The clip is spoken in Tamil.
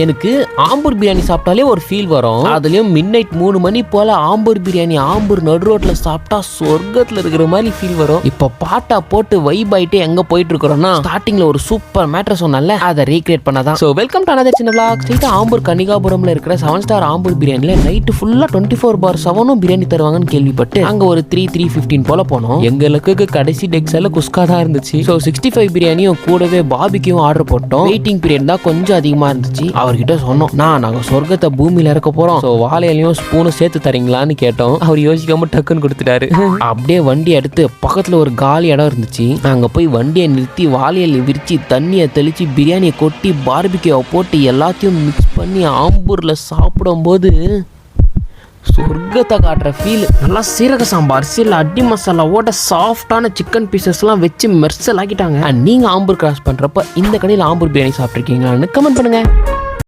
எனக்கு ஆம்பூர் பிரியாணி சாப்பிட்டாலே ஒரு ஃபீல் வரும். அதுலயும் மிட்-நைட் 3 மணி போல ஆம்பூர் பிரியாணி ஆம்பூர் நடு ரோட்ல சாப்பிட்டா சொர்க்கத்துல இருக்கிற மாதிரி ஃபீல் வரும். இப்ப பாட்டா போட்டு வைப் ஆயிட்டு எங்க போயிட்டு இருக்கிறோம்னா, ஸ்டார்டிங்ல ஒரு சூப்பர் மேட்டர் சொன்னால அதை ரீக்ரியேட் பண்ணதான். சோ வெல்கம் டு another சின்ன vlog. ஸ்ட்ரைட் ஆம்பூர் கன்னிகாபுரம்ல இருக்கிற 7 ஸ்டார் ஆம்பூர் பிரியாணில நைட் ஃபுல்லா 24/7 பிரியாணி தருவாங்கன்னு கேள்விப்பட்டு அங்க ஒரு 3:15 போல போனோம். எங்களுக்கு கடைசி டெக்ஸ்ல குஸ்கா தான் இருந்துச்சு. சோ 65 பிரியாணியும் கூடவே பாபிக்யூவும் ஆர்டர் போட்டோம். வெயிட்டிங் பீரியட் தான் கொஞ்சம் அதிகமா இருந்துச்சு. அவர்கிட்ட சொன்னோம், நாங்க சொர்க்கத்தை பூமியில இறக்க போறோம், வாழையிலையும் ஸ்பூனும் சேர்த்து தரீங்களான்னு கேட்டோம். அவர் யோசிக்காம டக்குன்னு கொடுத்துட்டாரு. அப்படியே வண்டி எடுத்து பக்கத்துல ஒரு காலி இடம் இருந்துச்சு. அங்க போய் வண்டியை நிறுத்தி வாழையில விரிச்சு தண்ணியை தெளிச்சு பிரியாணியை கொட்டி பார்பிக்யூவை போட்டு எல்லாத்தையும் மிக்ஸ் பண்ணி ஆம்பூர்ல சாப்பிடும் போது சொர்க்கத்தை காட்டுற ஃபீல். நல்லா சீரக சாம்பார் அரிசியில் அடி மசாலாவோட சாஃப்டான சிக்கன் பீசஸ்லாம் வச்சு மெர்சல் ஆக்கிட்டாங்க. நீங்க ஆம்பூர் கிராஸ் பண்றப்ப இந்த கடையில் ஆம்பூர் பிரியாணி சாப்பிட்ருக்கீங்களான்னு கமெண்ட் பண்ணுங்க.